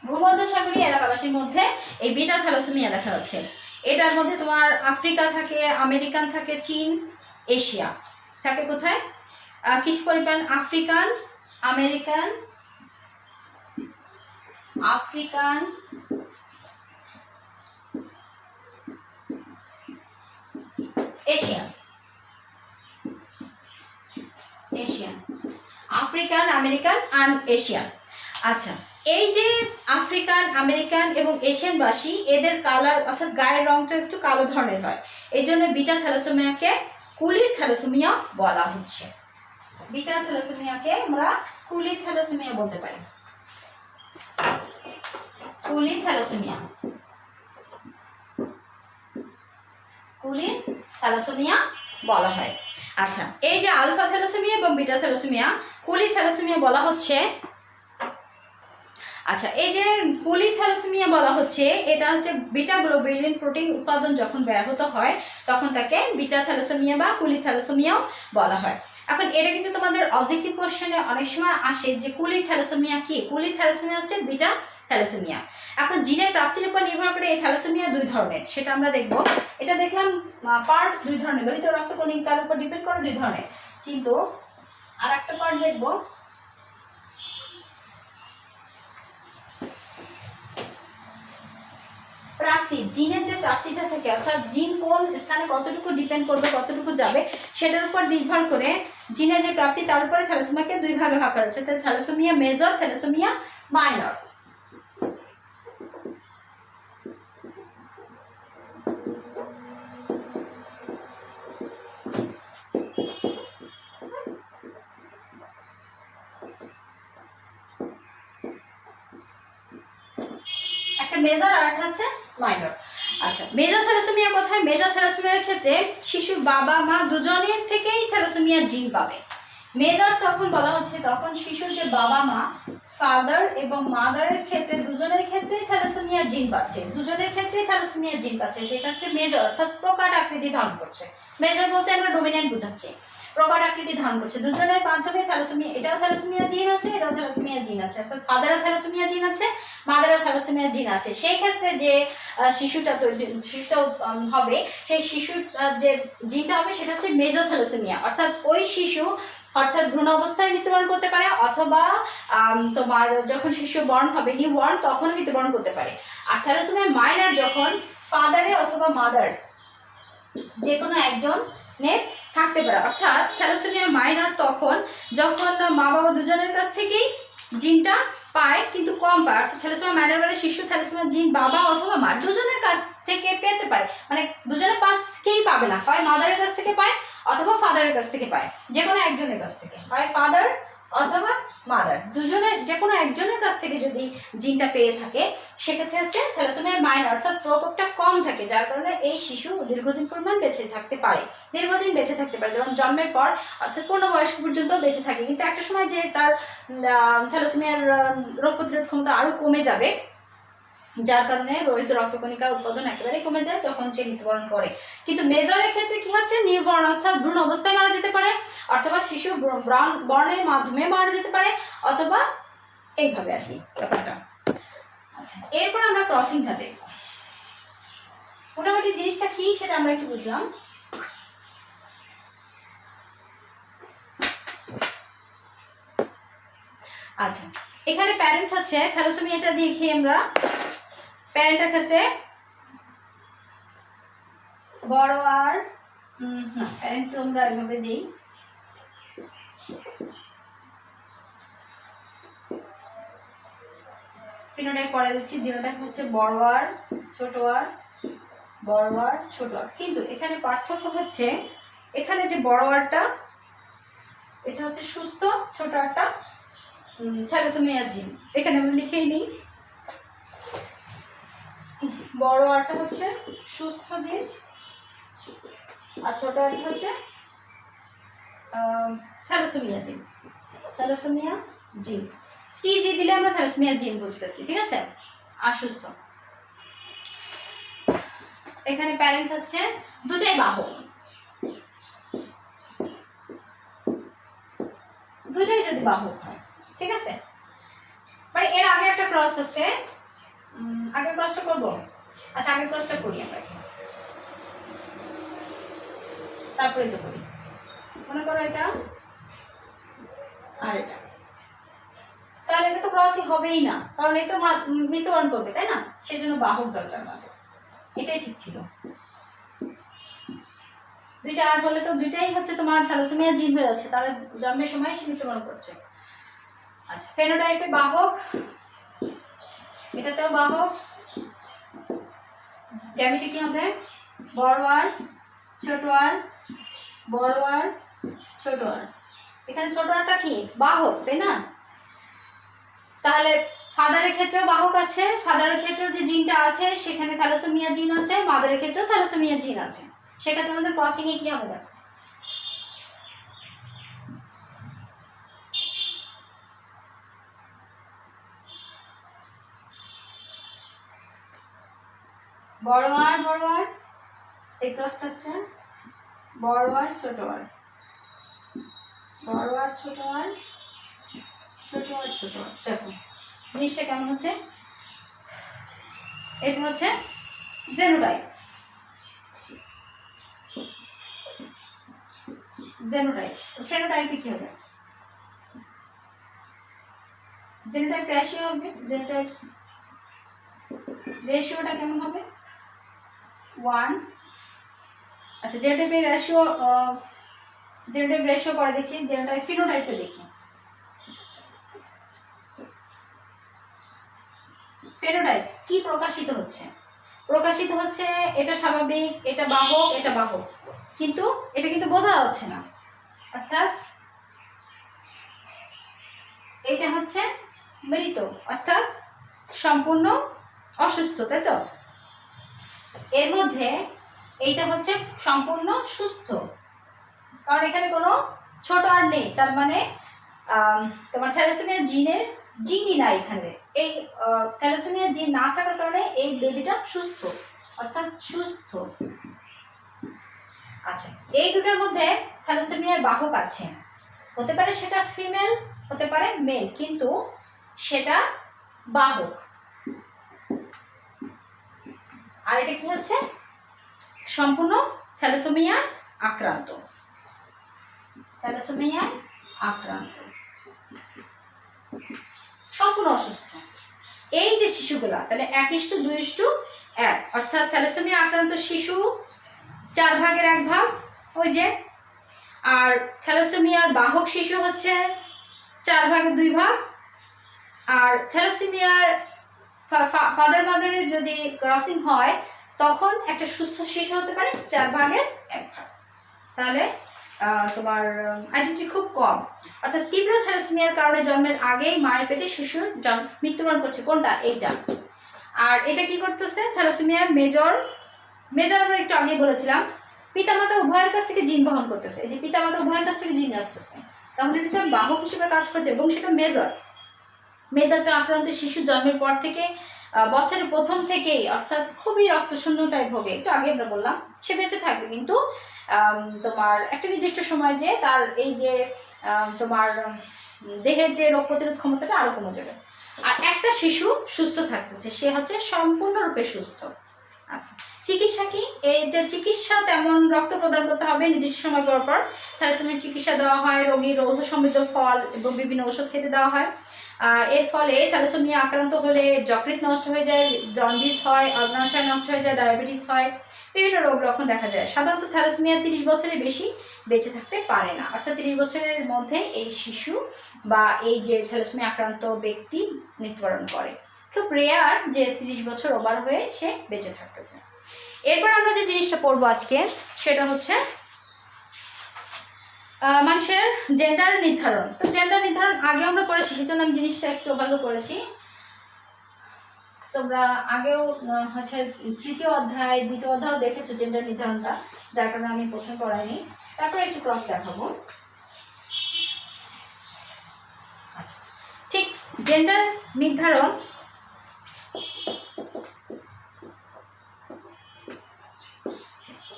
ভূমধ্যসাগরীয় এলাকাবাসীর মধ্যে এই বিটা থ্যালাসেমিয়া দেখা যাচ্ছে। এটার মধ্যে তোমার আফ্রিকা থাকে, আমেরিকান থাকে, চীন, এশিয়া থাকে। কোথায় কিছু পরিমাণ African, American, African, Asian, Asian, African, American আর এশিয়ান। আচ্ছা, এই যে আফ্রিকান, আমেরিকান এবং এশিয়ানবাসী, এদের কালার অর্থাৎ গায়ের রংটা একটু কালো ধরনের হয়, এই জন্য বিটা থ্যালাসেমিয়াকে কুলির থ্যালাসেমিয়া বলা হচ্ছে। বিটা থ্যালাসেমিয়াকে আমরা কুলির থ্যালাসেমিয়া বলতে পারি, কুলির থ্যালাসেমিয়া, কুলির থ্যালাসেমিয়া বলা হয়। আচ্ছা, এই যে আলফা থ্যালাসেমিয়া এবং বিটা থ্যালাসেমিয়া, কুলির থ্যালাসেমিয়া বলা হচ্ছে। আচ্ছা, এই যে কুলির থ্যালাসেমিয়া বলা হচ্ছে, এটা হচ্ছে বিটা গ্লোবুলিন প্রোটিন উৎপাদন যখন ব্যাহত হয় তখন তাকে বিটা থ্যালাসেমিয়া বা কুলির থ্যালাসেমিয়াও বলা হয়। এখন এটা কিন্তু তোমাদের অবজেক্টিভ কোশ্চেনে অনেক সময় আসে যে কুলির থ্যালাসেমিয়া কি, কুলির থ্যালাসেমিয়া হচ্ছে বিটা থ্যালাসেমিয়া। এখন জিনের প্রাপ্তির উপর নির্ভর করে এই থ্যালাসেমিয়া দুই ধরনের, সেটা আমরা দেখব। এটা দেখলাম পার্ট দুই ধরনের, লোহিত রক্তকণিকার উপর ডিপেন্ড করে দুই ধরনের, কিন্তু আর একটা পার্ট দেখবো প্রাপ্তি, জিনের যে প্রাপ্তিটা থাকে, অর্থাৎ জিন কোন স্থানে কতটুকু ডিপেন্ড করবে, কতটুকু যাবে, সেটার উপর নির্ভর করে জিনের যে প্রাপ্তি তার উপরে থ্যালাসেমিয়াকে দুই ভাগে ভাগ করা হচ্ছে, থ্যালাসেমিয়া মেজর, থ্যালাসেমিয়া মাইনর। একটা মেজর আর একটা হচ্ছে মাইনর। আচ্ছা, মেজর থ্যালাসেমিয়া কোথায়, মেজর থ্যালাসেমিয়ার ক্ষেত্রে শিশুর বাবা মা দুজনের থেকেই থ্যালাসেমিয়ার জিন পাবে। মেজর তখন বলা হচ্ছে তখন শিশুর যে বাবা মা, ফাদার এবং মাদারের ক্ষেত্রে দুজনের ক্ষেত্রেই থ্যালাসেমিয়ার জিন পাচ্ছে, দুজনের ক্ষেত্রেই থ্যালাসেমিয়ার জিন পাচ্ছে, সেক্ষেত্রে মেজর অর্থাৎ প্রকাট আকৃতি ধারণ করছে। মেজর বলতে আমরা ডোমিনেন্ট বোঝাচ্ছি। প্রকট আকৃতি ধারণ করছে। দুজনের মাধ্যমে থ্যালাসেমিয়া, এটাও থ্যালাসেমিয়া জিন আছে, এটাও থ্যালাসেমিয়া জিন আছে, অর্থাৎ ফাদারও থ্যালাসেমিয়া জিন আছে, মাদারও থ্যালাসেমিয়া জিন আছে। সেই ক্ষেত্রে যে শিশুটা হবে, সেই শিশুর যে জিনটা হবে সেটা হচ্ছে মেজোথ্যালাসেমিয়া, অর্থাৎ ওই শিশু অর্থাৎ ভ্রূণ অবস্থায় মৃত্যুবরণ করতে পারে, অথবা তোমার যখন শিশু বর্ণ হবে নিউ বর্ন তখন মৃত্যুবরণ করতে পারে। আর থ্যালাসেমিয়া মাইনর যখন ফাদারে অথবা মাদার যে কোনো একজনের থাকতে পারে, অর্থাৎ থ্যালাসেমিয়া মাইনর তখন যখন মা বাবা দুজনের কাছ থেকেই জিনটা পায় কিন্তু কম পায়, অর্থাৎ থ্যালাসেমিয়া মাইনর বলে শিশু থ্যালাসেমিয়া জিন বাবা অথবা মা দুজনের কাছ থেকে পেতে পারে, মানে দুজনের কাছ থেকেই পাবে না, হয় মাদারের কাছ থেকে পায় অথবা ফাদারের কাছ থেকে পায়, যে কোনো একজনের কাছ থেকে, হয় ফাদার অথবা মাদার দুজনের যে কোনো একজনের কাছ থেকে যদি জিনটা পেয়ে থাকে, সেক্ষেত্রে হচ্ছে থ্যালাসেমিয়া মাইনর, অর্থাৎ প্রকোপটা কম থাকে, যার কারণে এই শিশু দীর্ঘদিন পরিমাণ বেঁচে থাকতে পারে, দীর্ঘদিন বেঁচে থাকতে পারে, যেমন জন্মের পর অর্থাৎ পূর্ণবয়স্ক পর্যন্ত বেঁচে থাকে। কিন্তু একটা সময় যে তার থ্যালাসেমিয়ার রোগ প্রতিরোধ ক্ষমতা আরও কমে যাবে, যার কারণে রোহিত রক্তকণিকা উৎপাদন একেবারে কমে যায় যখন সে মৃত্যুবরণ করে। কিন্তু মেজরের ক্ষেত্রে কি হচ্ছে, নিউবর্ন অর্থাৎ ভ্রূণ অবস্থায় মারা যেতে পারে, অথবা শিশু বর্ণের মাধ্যমে মারা যেতে পারে, অথবা এইভাবে আর কি ব্যাপারটা। আচ্ছা, এরপর আমরা ক্রসিংটা দেখব। মোটামুটি জিনিসটা কি সেটা আমরা একটু বুঝলাম। আচ্ছা, এখানে প্যারেন্ট হচ্ছে থ্যালাসেমিয়াটা দেখি আমরা, প্যারেন্টের কাছে বড় আর প্যারেন্ট তো আমরা এভাবে দিই, ফিনোটাইপ পরে দিচ্ছি। জিনোটাইপ হচ্ছে বড় আর ছোট আর, বড় আর ছোট আর। কিন্তু এখানে পার্থক্য হচ্ছে, এখানে যে বড় আরটা এটা হচ্ছে সুস্থ, ছোট আরটা থ্যালাসেমিয়া জিন। এখানে আমরা লিখেই নিই, বড় আরটা হচ্ছে সুস্থ জিন আর ছোট আরটা হচ্ছে থ্যালাসেমিয়া জিন, থ্যালাসেমিয়া জিন। টিজি দিলে আমরা থ্যালাসেমিয়া জিন বুঝতেছি, ঠিক আছে, আর সুস্থ। এখানে প্যারেন্ট হচ্ছে দুটাই বাহক, দুটাই যদি বাহক হয়, ঠিক আছে। মানে এর আগে একটা ক্রস আছে, আগের ক্রসটা করবো। আচ্ছা, আগের ক্রসটা করি আমরা, তারপরে তো করি। মনে করো এটা আর এটা, তাহলে এটা তো ক্রসই হবেই না, কারণ এই তো মৃত্যুবরণ করবে, তাই না, সেই জন্য বাহক দরকার আমাদের। এটাই ঠিক ছিল। দুইটা আর বলে তো দুইটাই হচ্ছে তোমার থ্যালাসেমিয়া জিন হয়ে যাচ্ছে, তাহলে জন্মের সময় সে মৃত্যুবরণ করছে। আচ্ছা, ফেনোটাইপে বাহক, এটাতেও বাহক। গ্যামিটে কি হবে, বড় আর ছোট আর, বড় আর ছোট আর। এখানে ছোট আরটা কি বাহক, তাই না। তাহলে ফাদারের ক্ষেত্রেও বাহক আছে, ফাদারের ক্ষেত্রেও যে জিনটা আছে সেখানে থ্যালাসেমিয়া জিন আছে, মাদারের ক্ষেত্রেও থ্যালাসেমিয়া জিন আছে। সেক্ষেত্রে আমাদের ক্রসিং এ কি হবে, দেখো বড় আর এই ক্রসটা হচ্ছে বড় আর ছোট আর, বড় আর ছোট আর, ছোট আর ছোট আর। দেখো জিনিসটা কেমন হচ্ছে, এটা হচ্ছে জেনোটাইপ, জেনোটাইপ। ফেনোটাইপে কি হবে, জেনোটাইপ রেশিও হবে, জেনোটাইপ রেশিওটা কেমন হবে 1। আচ্ছা, জেনোটাইপের রেশিও, জেনোটাইপ রেশিও পরে দেখছি, জেনোটাইপ ফিনোটাইপটা দেখি। ফেনোটাইপ কি প্রকাশিত হচ্ছে, প্রকাশিত হচ্ছে এটা স্বাভাবিক, এটা বাহক, এটা বাহক, কিন্তু এটা কিন্তু বোঝা যাচ্ছে না, অর্থাৎ এটা হচ্ছে মৃত, অর্থাৎ সম্পূর্ণ অসুস্থ, তাই তো। এর মধ্যে এইটা হচ্ছে সম্পূর্ণ সুস্থ, কারণ এখানে কোনো ছোট আর নেই, তার মানে তোমার থ্যালাসেমিয়া জিনই নাই এখানে। এই থ্যালাসেমিয়া জিন না থাকার কারণে এই বেবিটা সুস্থ, অর্থাৎ সুস্থ। আচ্ছা, এই দুটার মধ্যে থ্যালাসেমিয়ার বাহক আছে, হতে পারে সেটা ফিমেল, হতে পারে মেল, কিন্তু সেটা বাহক। আর এটা কি হচ্ছে, সম্পূর্ণ থ্যালাসেমিয়া আক্রান্ত, থ্যালাসেমিয়া আক্রান্ত, সম্পূর্ণ অসুস্থ। এই যে শিশুগুলা, তাহলে 1:2:1, অর্থাৎ থ্যালাসেমিয়া আক্রান্ত শিশু 4 ভাগের 1 ভাগ, ওই যে। আর থ্যালাসেমিয়ার বাহক শিশু হচ্ছে 4 ভাগের 2 ভাগ। আর থ্যালাসেমিয়ার ফাদার মাদারের যদি ক্রসিং হয় তখন একটা সুস্থ শিশু হতে পারে 4 ভাগের 1 ভাগ। তাহলে তোমার আইডেন্টি খুব কম, অর্থাৎ তীব্র থ্যালাসেমিয়ার কারণে জন্মের আগেই মায়ের পেটে শিশুর মৃত্যুবরণ করছে, কোনটা, এইটা। আর এটা কি করতেছে, থ্যালাসেমিয়ার মেজর আমরা একটু আগে বলেছিলাম, পিতামাতা উভয়ের কাছ থেকে জিন বহন করতেছে। এই যে পিতামাতা উভয়ের কাছ থেকে জিন আসতেছে, তাহলে এটা বাহক হিসেবে কাজ করছে, এবং সেটা মেজরটা আক্রান্ত শিশু জন্মের পর থেকে বছরের প্রথম থেকেই, অর্থাৎ খুবই রক্তশূন্যতায় ভোগে, একটু আগে আমরা বললাম, সে বেঁচে থাকবে, কিন্তু তোমার একটা নির্দিষ্ট সময় যে তার এই যে তোমার দেহের যে রোগ প্রতিরোধ ক্ষমতাটা আরো কমে যাবে। আর একটা শিশু সুস্থ থাকতেছে, সে হচ্ছে সম্পূর্ণরূপে সুস্থ। আচ্ছা, চিকিৎসা কি? এটা চিকিৎসা তেমন রক্ত প্রদান করতে হবে নির্দিষ্ট সময় পর পর। থ্যালাসেমিয়ার চিকিৎসা দেওয়া হয়, রোগীর রৌদ্র সমৃদ্ধ ফল এবং বিভিন্ন ওষুধ খেতে দেওয়া হয়। এর ফলে থ্যালাসেমিয়া আক্রান্ত হলে যকৃৎ নষ্ট হয়ে যায়, জন্ডিস হয়, অগ্নাশয় নষ্ট হয়ে যায়, ডায়াবেটিস হয়, বিভিন্ন রোগ লক্ষণ দেখা যায়। সাধারণত থ্যালাসেমিয়া 30 বছরের বেশি বেঁচে থাকতে পারে না, অর্থাৎ 30 বছরের মধ্যে এই শিশু বা এই যে থ্যালাসেমিয়া আক্রান্ত ব্যক্তি মৃত্যুবরণ করে। খুব রেয়ার যে 30 বছর ওভার হয়ে সে বেঁচে থাকতেছে। এরপর আমরা যে জিনিসটা পড়বো আজকে, সেটা হচ্ছে মানুষের জেন্ডার নির্ধারণ। তো জেন্ডার নির্ধারণ আগে আমরা করেছি, সেই জন্য আমি জিনিসটা একটু ভালো করেছি। তোমরা আগেও হচ্ছে 3য় অধ্যায় 2য় অধ্যায়ও দেখেছো জেন্ডার নির্ধারণটা, যার কারণে আমি প্রথমে পড়াইনি। তারপরে একটু ক্রস দেখাবো। আচ্ছা, ঠিক জেন্ডার নির্ধারণ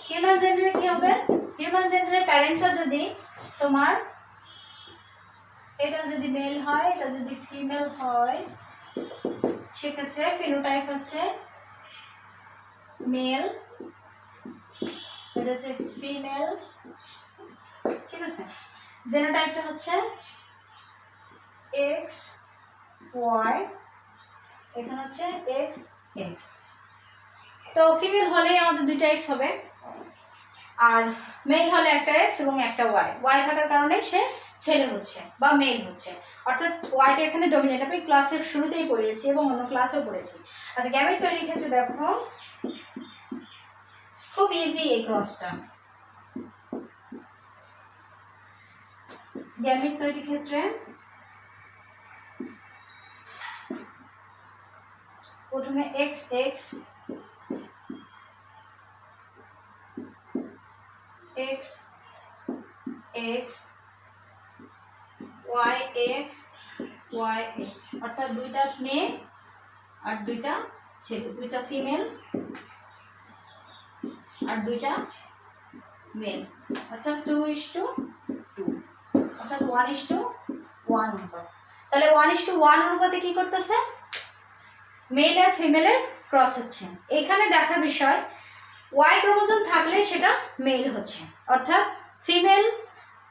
হিউম্যান জেন্ডারে কি হবে? হিউম্যান জেন্ডারের প্যারেন্টটা যদি তোমার এটা যদি মেল হয়, এটা যদি ফিমেল হয়, সেক্ষেত্রে ফিনোটাইপ হচ্ছে মেল, এটা হচ্ছে ফিমেল, ঠিক আছে। জেনোটাইপটা হচ্ছে এক্স ওয়াই, এখানে হচ্ছে এক্স এক্স। তো ফিমেল হলেই আমাদের 2টা এক্স হবে, আর মেল হলে একটা এক্স এবং একটা ওয়াই। ওয়াই থাকার কারণে সে ছেলে হচ্ছে বা মেল হচ্ছে, অর্থাৎ ওয়াইটা এখানে ডমিনেট। আমি ক্লাসের শুরুতেই পড়িয়েছি এবং অন্য ক্লাসেও পড়েছি। আচ্ছা, গ্যামেট তৈরির ক্ষেত্রে দেখো খুব ইজি এই ক্রসটা। গ্যামেট তৈরির ক্ষেত্রে প্রথমে X X X X Y X Y X, অর্থাৎ 2টা মেয়ে আর 2টা ছেলে, 2টা ফিমেল আর 2টা মেল, অর্থাৎ 2:2, অর্থাৎ 1:1 অনুপাত। তাহলে 1:1 অনুপাতে কি করতেছে, মেল আর ফিমেলের ক্রস হচ্ছে। এখানে দেখার বিষয়, ওয়াই ক্রোমোজোম থাকলে সেটা মেল হচ্ছে, অর্থাৎ ফিমেল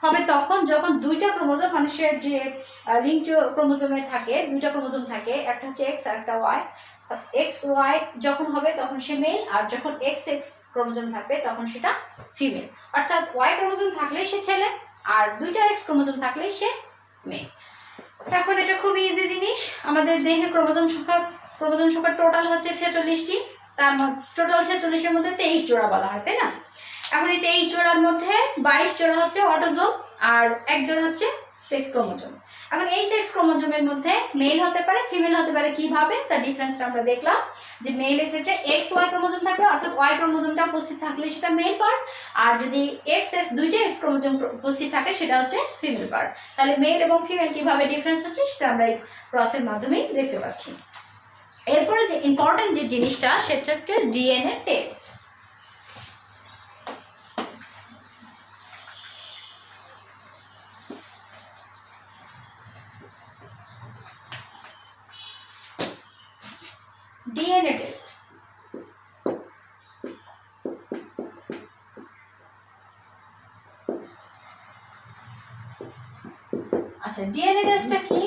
হবে তখন যখন 2টা ক্রোমোজোম, মানুষের যে লিঙ্ক ক্রোমোজোমে থাকে 2টা ক্রোমোজোম থাকে, একটা হচ্ছে এক্স আর একটা ওয়াই। এক্স ওয়াই যখন হবে তখন সে মেল, আর যখন এক্স এক্স ক্রোমোজোম থাকবে তখন সেটা ফিমেল। অর্থাৎ ওয়াই ক্রোমোজোম থাকলেই সে ছেলে, আর 2টা এক্স ক্রোমোজোম থাকলেই সে মেল। এখন এটা খুব ইজি জিনিস। আমাদের দেহে ক্রোমোজোম সংখ্যা টোটাল হচ্ছে 46টি, তার টোটাল 46-এর মধ্যে 23 জোড়া বলা হয়, তাই না? এখন এই 23 জোড়ার মধ্যে 22 জোড়া হচ্ছে অটোজোম আর 1 জোড়া হচ্ছে সেক্স ক্রোমোজোম। এখন এই সেক্স ক্রোমোজোমের মধ্যে মেল হতে পারে, ফিমেল হতে পারে। কিভাবে তার ডিফারেন্সটা আমরা দেখলাম, যে মেলের ক্ষেত্রে এক্স ওয়াই ক্রোমোজোম থাকবে, অর্থাৎ ওয়াই ক্রোমোজোমটা উপস্থিত থাকলে সেটা মেল পার্ট, আর যদি এক্স এক্স 2টা এক্স ক্রোমোজোম উপস্থিত থাকে সেটা হচ্ছে ফিমেল পার্ট। তাহলে মেল এবং ফিমেল কিভাবে ডিফারেন্স হচ্ছে সেটা আমরা এই ক্রসের মাধ্যমেই দেখতে পাচ্ছি। এরপরে যে ইম্পর্টেন্ট যে জিনিসটা, সেটা হচ্ছে ডিএনএ টেস্ট। আচ্ছা, ডিএনএ টেস্টটা কি?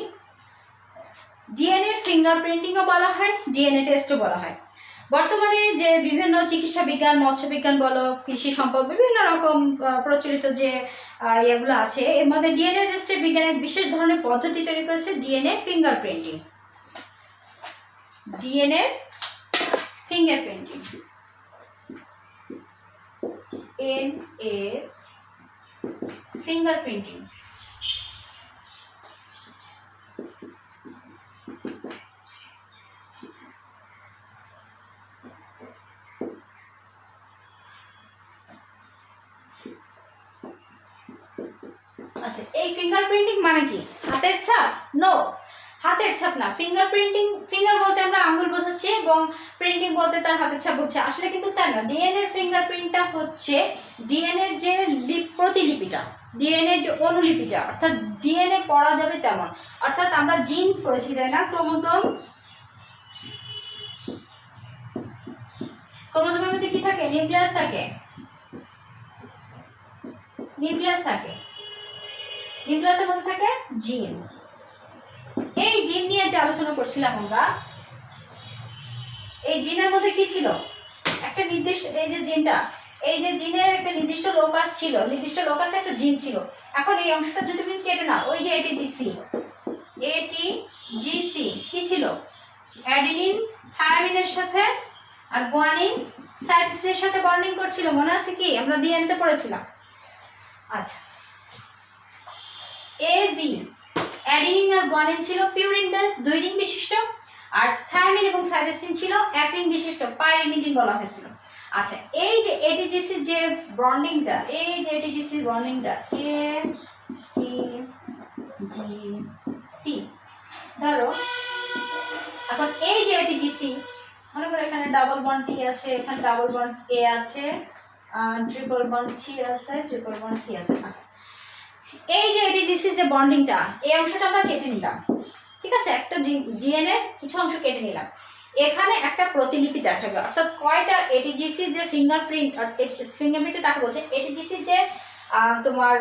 ডিএনএ ফিঙ্গারপ্রিন্টিংও বলা হয়, ডিএনএ টেস্টও বলা হয়। বর্তমানে যে বিভিন্ন চিকিৎসা বিজ্ঞান, মৎস্য বিজ্ঞান বলো, কৃষি সম্পদ, বিভিন্ন রকম প্রচলিত যে এগুলো আছে, এর মধ্যে ডিএনএ টেস্টের বিজ্ঞানের বিশেষ ধরনের পদ্ধতি তৈরি করেছে DNA fingerprinting. DNA fingerprinting, NA fingerprinting. আচ্ছা, এই ফিঙ্গারপ্রিন্টিং মানে কি? হাতের ছাপ? নো, হাতের ছাপ না। ফিঙ্গারপ্রিন্টিং, ফিঙ্গার বলতে আমরা আঙুল বোঝাচ্ছি এবং প্রিন্টিং বলতে তার হাতের ছাপ বোঝাচ্ছি, আসলে কিন্তু তাই না। ডিএনএ ফিঙ্গারপ্রিন্টটা হচ্ছে ডিএনএ যে প্রতিলিপিটা, ডিএনএ যে অনুলিপিটা, অর্থাৎ ডিএনএ পড়া যাবে তেমন। অর্থাৎ আমরা জিন পড়েছি তাই না, ক্রোমোজোম, ক্রোমোজোমের মধ্যে কি থাকে? নিউক্লিয়াস থাকে, নিউক্লিয়াস থাকে, নিউক্লিয়াসের মধ্যে থাকে জিন। এই জিন নিয়ে যে আলোচনা করছিলাম আমরা, এই জিনের মধ্যে কি ছিল? একটা নির্দিষ্ট, এই যে জিনটা, এই যে জিনের একটা নির্দিষ্ট লোকাস ছিল, নির্দিষ্ট লোকাসে একটা জিন ছিল। এখন এই অংশটা যদি তুমি কেটে নাও, ওই যে এটিজিসি, এটিজিসি কি ছিল? অ্যাডিনিন থায়ামিনের সাথে আর গুয়ানিন সাইটোসিনের সাথে বন্ডিং করছিল, মনে আছে কি? আমরা ডিএনএতে পড়েছিলাম। আচ্ছা, এজি অ্যাডিনিন আর গুয়ানিন ছিল পিউরিন বেস, 2 রিং বিশিষ্ট, আর থায়ামিন এবং সাইটোসিন ছিল 1 রিং বিশিষ্ট, পাইরিমিডিন বলা হয়েছিল। আচ্ছা, এই যে এটিজিসি যে বন্ডিংটা, এই যে এটিজিসি বন্ডিংটা, এ টি জি সি, ধরো এখন এই যে এটিজিসি, মনে করো এখানে ডাবল বন্ড টি আছে, এখানে ডাবল বন্ড এ আছে, ট্রিপল বন্ড সি আছে, ট্রিপল বন্ড সি আছে। আচ্ছা, এই যে এটিজিসি যে বন্ডিংটা, এই অংশটা আমরা কেটে নিলাম, ঠিক আছে? একটা ডিএনএ কিছু অংশ কেটে নিলাম, এখানে একটা প্রতিলিপি দেখাবে, অর্থাৎ কয়টা এটিজিসি যে ফিঙ্গারপ্রিন্ট, ফিঙ্গারপ্রিন্টে তাকে বলছে এটিজিসি যে তোমার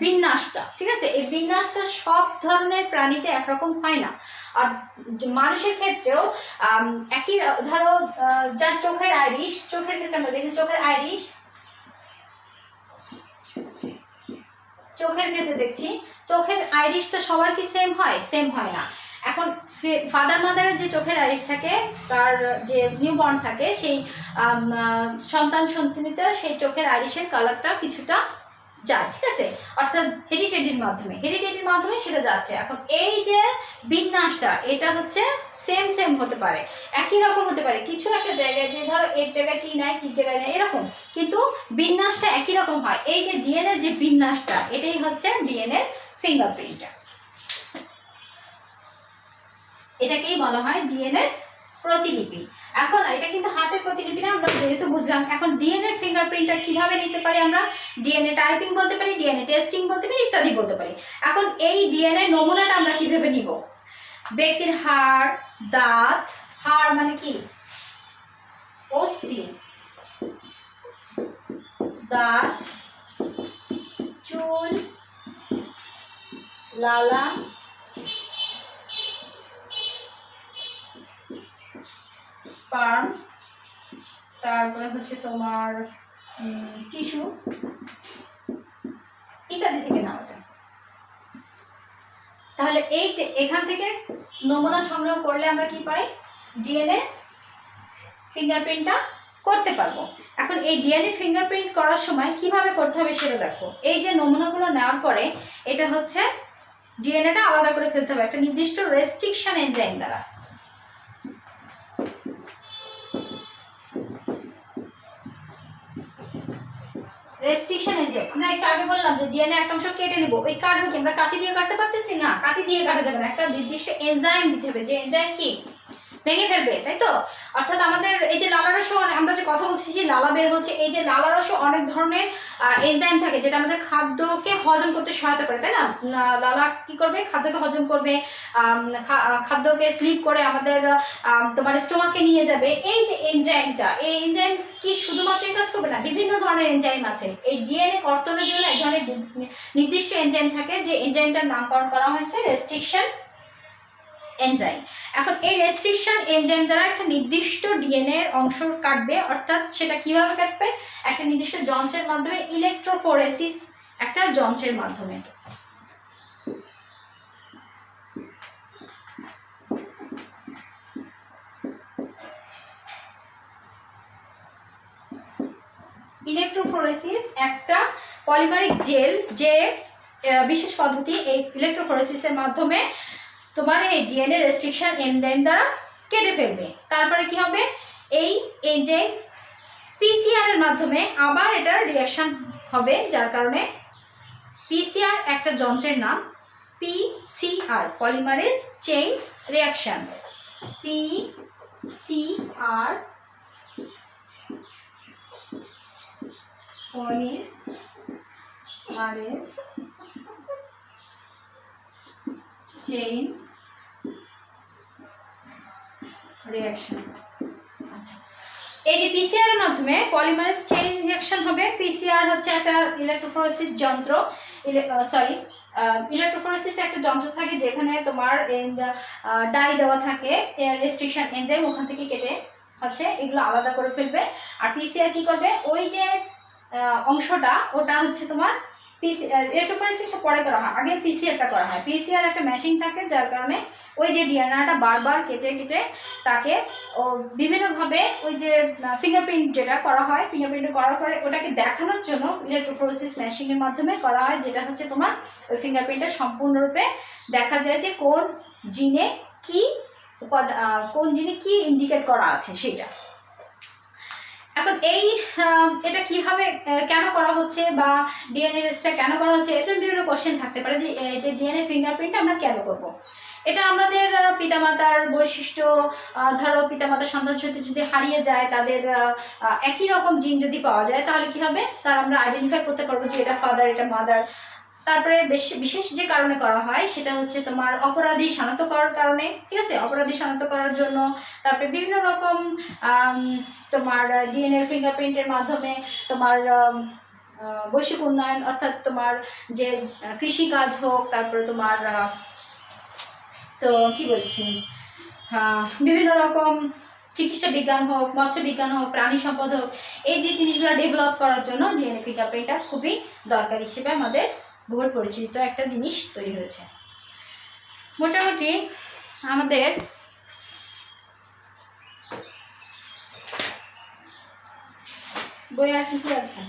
বিন্যাসটা, ঠিক আছে? এই বিন্যাসটা সব ধরনের প্রাণীতে একরকম হয় না। আর মানুষের ক্ষেত্রেও একই, ধরো যার চোখের আইরিশ, চোখের ক্ষেত্রে আমরা দেখি চোখের আইরিশ, চোখের ক্ষেত্রে দেখছি চোখের আইরিশটা সবার কি সেম হয়? সেম হয় না। এখন ফাদার মাদারের যে চোখের আইরিশ থাকে, তার যে নিউবর্ন থাকে, সেই সন্তান সন্ততিতে সেই চোখের আইরিশের কালারটা কিছুটা যায়, ঠিক আছে? অর্থাৎ হেরিডিটির মাধ্যমে সেটা যাচ্ছে। এখন এই যে বিন্যাসটা, এটা হচ্ছে সেম সেম হতে পারে, একই রকম হতে পারে কিছু একটা জায়গায়, যে ধরো এক জায়গায় টি নাই, ঠিক জায়গায় নাই, এরকম, কিন্তু বিন্যাসটা একই রকম হয়। এই যে ডিএনএ যে বিন্যাসটা, এটাই হচ্ছে ডিএনএ ফিঙ্গারপ্রিন্টটা, এটাকেই বলা হয় ডিএনএ প্রতিলিপি। এখন এটা কিন্তু হাতের প্রতিলিপি না, আমরা যেহেতু বুঝলাম। এখন ডিএনএ ফিঙ্গারপ্রিন্টটা কিভাবে নিতে পারি? আমরা ডিএনএ টাইপিং বলতে পারি, ডিএনএ টেস্টিং বলতে পারি, ইত্যাদি বলতে পারি। এখন এই ডিএনএ নমুনাটা আমরা কিভাবে নিব? ব্যক্তির হাড়, দাঁত, হাড় মানে কি? অস্থি, দাঁত, চুল, লালা, স্পার্ম, তারপরে হচ্ছে তোমার টিস্যু ইত্যাদি থেকে নেওয়া যায়। তাহলে এখান থেকে নমুনা সংগ্রহ করলে আমরা কি পাই? ডিএনএ ফিঙ্গারপ্রিন্টটা করতে পারবো। এখন এই ডিএনএ ফিঙ্গারপ্রিন্ট করার সময় কিভাবে করতে হবে সেটা দেখো। এই যে নমুনাগুলো নেওয়ার পরে এটা হচ্ছে ডিএনএটা আলাদা করে ফেলতে হবে একটা নির্দিষ্ট রেস্ট্রিকশন এনজাইম দ্বারা। রেস্ট্রিকশন এনজাইম, আমরা একটু আগে বললাম যে ডিএনএ একটা অংশ কেটে নিব, ওই কাটবো কি? আমরা কাঁচি দিয়ে কাটতে পারতেছি না, কাঁচি দিয়ে কাটা যাবে না, একটা নির্দিষ্ট এনজাইম দিতে হবে, যে এনজাইম কি ভেঙে ফেলবে, তাই তো? অর্থাৎ আমাদের এই যে লালারসও আমরা যে কথা বলছি যে লালা বের হচ্ছে, এই যে লালারসও অনেক ধরনের এনজাইম থাকে যেটা আমাদের খাদ্যকে হজম করতে সহায়তা করে, তাই না? লালা কি করবে? খাদ্যকে হজম করবে, খাদ্যকে স্লিপ করে আমাদের তোমার স্টোমাকে নিয়ে যাবে। এই যে এনজাইমটা, এই এনজাইম কি শুধুমাত্র কাজ করবে না, বিভিন্ন ধরনের এনজাইম আছে। এই ডিএনএ কর্তনের জন্য এক ধরনের নির্দিষ্ট এনজাইম থাকে, যে এনজাইমটার নামকরণ করা হয়েছে রেস্ট্রিকশন এনজাইম। এখন এই রেস্ট্রিকশন এনজাইম দ্বারা একটা নির্দিষ্ট ডিএনএ অংশ কাটবে, অর্থাৎ সেটা কিভাবে কাটবে? একটা নির্দিষ্ট যন্ত্রের মাধ্যমে, ইলেকট্রোফোরেসিস একটা যন্ত্রের মাধ্যমে। ইলেকট্রোফোরেসিস একটা পলিমারিক জেল, যে বিশেষ পদ্ধতি, এই ইলেকট্রোফোরেসিসের মাধ্যমে তোমার এই ডিএনএ রেস্ট্রিকশন এনজাইম দ্বারা কেটে ফেলবে। তারপরে কি হবে? এই এনজাইম পিসিআর এর মাধ্যমে আবার এটার রিয়াকশন হবে, যার কারণে পিসিআর একটা যন্ত্রের নাম, PCR polymerase chain reaction, PCR polymerase chain reaction. আচ্ছা, এই যে পিসিআর এর মাধ্যমে পলিমারেজ চেইন রিঅ্যাকশন হবে। পিসিআর হচ্ছে একটা ইলেকট্রোফোরেসিস যন্ত্র, ইলেকট্রোফোরেসিস একটা যন্ত্র থাকে যেখানে তোমার ডাই দেওয়া থাকে, রেস্ট্রিকশন এনজাইম ওখান থেকে কেটে হচ্ছে এগুলো আলাদা করে ফেলবে। আর পিসিআর কি করবে? ওই যে অংশটা, ওটা হচ্ছে তোমার ইলেকট্রোফোরেসিসটা পরে করা হয়, আগে পিসিআরটা করা হয়। পিসিআর একটা মেশিন থাকে, যার কারণে ওই যে ডিএনএটা বারবার কেটে কেটে তাকে বিভিন্নভাবে ওই যে ফিঙ্গারপ্রিন্ট যেটা করা হয়, ফিঙ্গারপ্রিন্ট করার পরে ওটাকে দেখানোর জন্য ইলেকট্রোফোরেসিস মেশিনের মাধ্যমে করা হয়, যেটা হচ্ছে তোমার ওই ফিঙ্গারপ্রিন্টটা সম্পূর্ণরূপে দেখা যায় যে কোন জিনে কি কোন জিনে কি ইন্ডিকেট করা আছে সেটা। এখন এটা কিভাবে কেন করা হচ্ছে, বা ডিএনএ টেস্টটা কেন করা হচ্ছে, এদের বিভিন্ন কোশ্চেন থাকতে পারে যে ডিএনএ ফিঙ্গারপ্রিন্ট আমরা কেন করব। এটা আমাদের পিতামাতার বৈশিষ্ট্য, ধরো পিতামাতার সন্তান যদি হারিয়ে যায়, তাদের একই রকম জিন যদি পাওয়া যায়, তাহলে কি হবে? তার আমরা আইডেন্টিফাই করতে পারবো যে এটা ফাদার, এটা মাদার। তারপরে বিশেষ যে কারণে করা হয় সেটা হচ্ছে তোমার অপরাধী শনাক্ত করার কারণে, ঠিক আছে? অপরাধী শনাক্ত করার জন্য। তারপরে বিভিন্ন রকম তোমার ডিএনএ ফিঙ্গারপ্রিন্টের মাধ্যমে তোমার বৈশ্বিক উন্নয়ন, অর্থাৎ তোমার যে কৃষিকাজ হোক, তারপরে তোমার তো কি বলছি, বিভিন্ন রকম চিকিৎসা বিজ্ঞান হোক, মৎস্য বিজ্ঞান হোক, প্রাণী সম্পদ হোক, এই যে জিনিসগুলো ডেভেলপ করার জন্য ডিএনএ ফিঙ্গারপ্রিন্টটা খুবই দরকারি হিসেবে আমাদের বহুল পরিচিত একটা জিনিস তৈরি হয়েছে। মোটামুটি আমাদের বই আর কি কি আছে?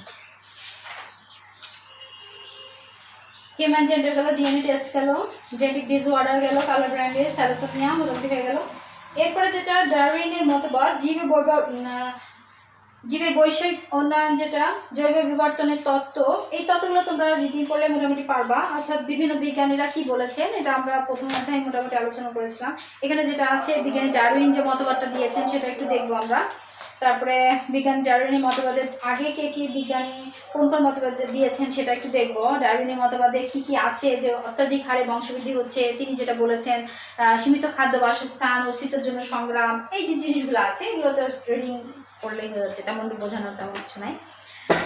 হিউম্যান জেন্ডার গেল, ডিএনএ টেস্ট গেল, জেনেটিক ডিসঅর্ডার গেল, কালার ব্লাইন্ডনেস, থ্যালাসেমিয়া মোটামুটি হয়ে গেল। এরপরে যেটা ডারউইনের মতবাদ, জীবের বৈষয়িক উন্নয়ন, যেটা জৈব বিবর্তনের তত্ত্ব, এই তত্ত্বগুলো তোমরা রিডিং করলে মোটামুটি পারবা। অর্থাৎ বিভিন্ন বিজ্ঞানীরা কি বলেছেন, এটা আমরা প্রথম অধ্যায়ে মোটামুটি আলোচনা করেছিলাম। এখানে যেটা আছে, বিজ্ঞানী ডারউইন যে মতবাদটা দিয়েছেন সেটা একটু দেখবো আমরা। তারপরে বিজ্ঞানী ডারউইনের মতবাদের আগে কে কি বিজ্ঞানী কোন কোন মতবাদ দিয়েছেন সেটা একটু দেখবো। ডারউইনের মতবাদে কি কি আছে, যে অত্যাধিক হারে বংশবৃদ্ধি হচ্ছে, তিনি যেটা বলেছেন, সীমিত খাদ্য, বাসস্থান, অস্তিত্বের জন্য সংগ্রাম, এই যে জিনিসগুলো আছে এগুলোতে রিডিং করলেই হয়েছে, তেমন বোঝানোর তেমন কিছু নাই।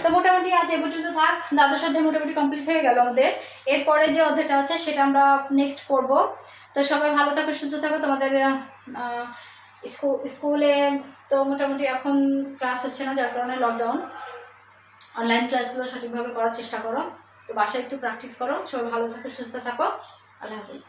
তো মোটামুটি আজ এ পর্যন্ত থাক। দ্বাদশ অধ্যায় মোটামুটি কমপ্লিট হয়ে গেল আমাদের। এরপরে যে অধ্যায়টা আছে সেটা আমরা নেক্সট করব। তো সবাই ভালো থাকো, সুস্থ থাকো। তোমাদের স্কুলে তো মোটামুটি এখন ক্লাস হচ্ছে না, যার কারণে লকডাউন, অনলাইন ক্লাসগুলো সঠিকভাবে করার চেষ্টা করো। তো বাসায় একটু প্র্যাকটিস করো। সবাই ভালো থাকো, সুস্থ থাকো। আল্লাহ হাফিজ।